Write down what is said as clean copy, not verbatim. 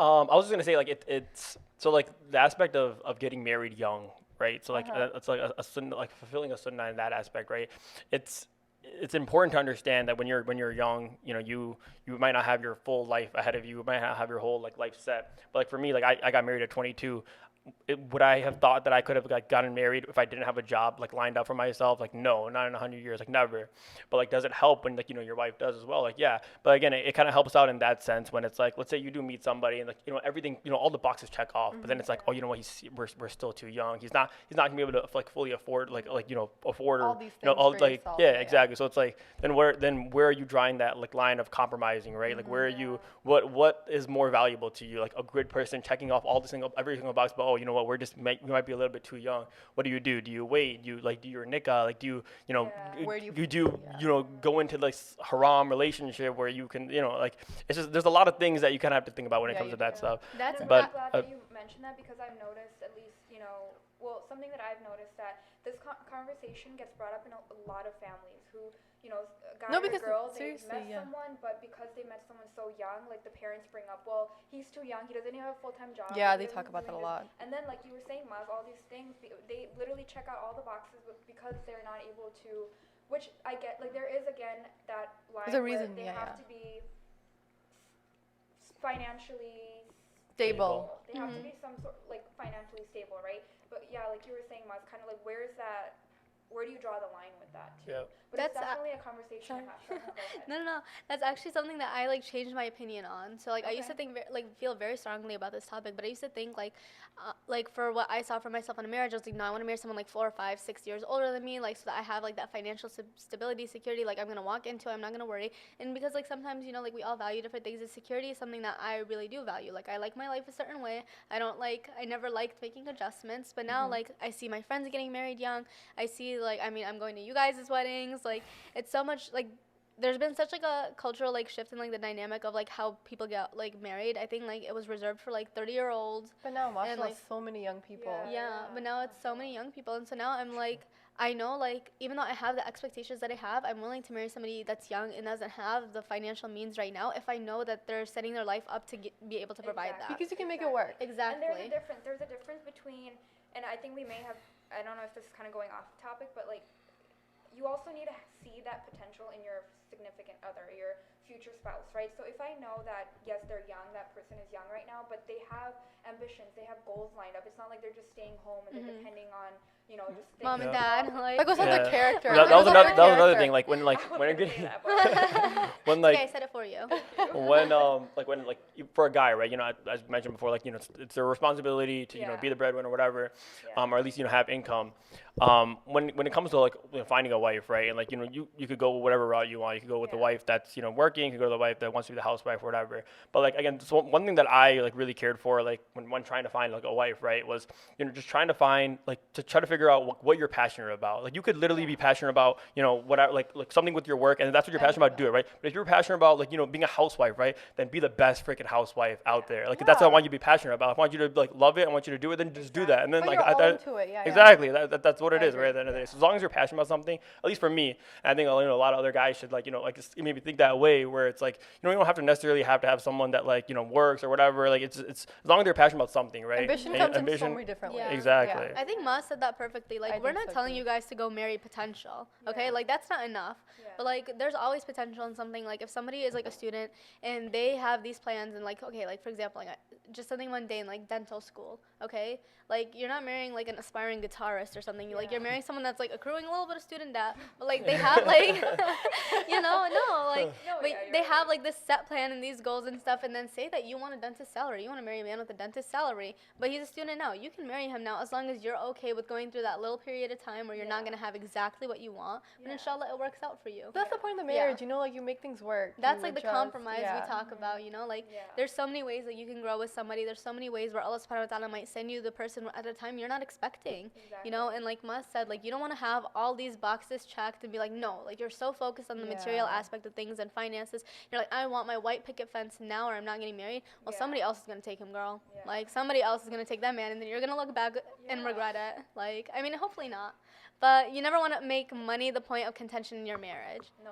I was just gonna say like it's so like the aspect of getting married young, right? So like it's like a like fulfilling a sunnah in that aspect, right? It's it's important to understand that when you're young, you know, you might not have your full life ahead of you. You might not have your whole like life set. But like for me, like I got married at 22. Would I have thought that I could have like gotten married if I didn't have a job like lined up for myself? Like no, not in 100 years, like never. But like, does it help when like you know your wife does as well? Like yeah. But again, it kind of helps out in that sense when it's like, let's say you do meet somebody and like you know everything, you know all the boxes check off, but then it's like, oh, you know what, we're still too young. He's not gonna be able to like fully afford like you know afford All or these you know things all for like yourself. yeah Yeah, yeah. exactly. So it's like then where are you drawing that like line of compromising, right? Like where are Yeah. you what is more valuable to you? Like a good person checking off all the single every single box, but oh, you know what, we might be a little bit too young. What do you do? Do you wait? Do you like do your nikah? Like do you know Yeah. Where do you? you do Yeah. you know go into like haram relationship where you can you know like it's just there's a lot of things that you kind of have to think about when it Yeah, comes you to that do. stuff. And That's I'm But really glad that you mentioned that because I've noticed, at least, well, something that I've noticed that this conversation gets brought up in a lot of families who, a guy No, or a because girl, they seriously, met yeah. someone, but because they met someone so young, like the parents bring up, well, he's too young, he doesn't even have a full-time job. Yeah, he they talk doesn't about that a doing this. lot. And then, like you were saying, Maz, all these things, they literally check out all the boxes, but because they're not able to, which I get, like there is again that line There's a where reason, they yeah, have yeah. to be financially Stable. They have to be some sort like financially stable, right? But yeah, like you were saying, Maz, kind of like where do you draw the line with that too? yeah. But it's That's definitely a conversation sorry. to have. Sorry, no, go ahead. No, no, no. That's actually something that I like changed my opinion on. So like I used to Okay. think feel very strongly about this topic, but I used to think like for what I saw for myself in a marriage, I was like, no, I want to marry someone like 4 or 5, 6 years older than me, like so that I have like that financial stability, security. Like I'm gonna walk into it, I'm not gonna worry. And because like sometimes like we all value different things, and security is something that I really do value. Like I like my life a certain way. I never liked making adjustments, but now like I see my friends getting married young. I see like I mean I'm going to you guys' weddings. Like it's so much like there's been such like a cultural like shift in like the dynamic of like how people get like married. I think like it was reserved for like 30-year-olds. But now, mashallah, like- so many young people. Yeah, but now it's so many young people, and so now I'm like, I know like even though I have the expectations that I have, I'm willing to marry somebody that's young and doesn't have the financial means right now if I know that they're setting their life up to be able to provide Exactly. that. Because you can make it work. Exactly. And there's a difference between, and I think we may have, I don't know if this is kind of going off topic, but like you also need to see that potential in your significant other, your future spouse, right? So if I know that, yes, they're young, that person is young right now, but they have ambitions, they have goals lined up. It's not like they're just staying home and they're depending on, just things. Mom and Yeah. dad, like. That goes on Yeah. the character. That was That goes on another the character. thing. Like when I wasn't gonna say that, but when Okay, I like said it for you. when for a guy, right? As mentioned before, like it's their responsibility to Yeah. be the breadwinner or whatever, Yeah. or at least have income. When it comes to like finding a wife, right? And like you could go whatever route you want. You could go with the Yeah. wife that's working. You could go to the wife that wants to be the housewife or whatever. But like again, so one thing that I like really cared for, like when trying to find like a wife, right, was just trying to find like to try to figure out what you're passionate about. Like you could literally be passionate about whatever like something with your work, and that's what you're passionate about. Do it, right? But if you're passionate about like being a housewife, right, then be the best freaking housewife out there. Like that's what I want you to be passionate about. If I want you to like love it, I want you to do it, then just do that. And then But like you're all into it, yeah, yeah. exactly, that's what it I is, right? At the end of the day, so as long as you're passionate about something, at least for me, and I think a lot of other guys should like just maybe think that way, where it's like you don't have to necessarily have to have someone that like works or whatever. Like it's as long as they're passionate about something, right? Ambition And comes in so many different ways. Yeah. Exactly. I think Ma said that perfectly. Like, I we're think not so telling too. you guys to go marry potential, okay? Yeah. Like, that's not enough. Yeah. But, like, there's always potential in something. Like, if somebody is, like, a student and they have these plans and, like, okay, like, for example, like, just something mundane, like dental school, okay? Like, you're not marrying, like, an aspiring guitarist or something. Like, you're marrying someone that's, like, accruing a little bit of student debt, but, like, they have, like, No, but yeah, they you're have, right. like, this set plan and these goals and stuff, and then say that you want a dentist salary. You want to marry a man with a dentist salary, but he's a student now. You can marry him now as long as you're okay with going through that little period of time where you're not Yeah. going to have exactly what you want, but Yeah. inshallah it works out for you. That's the point of the Yeah. marriage, like you make things work. That's you like the adjust, compromise yeah. we talk about, like Yeah. there's so many ways that you can grow with somebody. There's so many ways where Allah subhanahu wa ta'ala might send you the person at a time you're not expecting. Exactly. And like Mas said, like you don't want to have all these boxes checked and be like, no, like you're so focused on the material Yeah. aspect of things and finances. You're like, I want my white picket fence now or I'm not getting married. Well, Yeah. somebody else is going to take him, girl. Yeah. Like somebody else is going to take that man and then you're going to look back and Yeah. regret it. Like, I mean, hopefully not. But you never want to make money the point of contention in your marriage. No,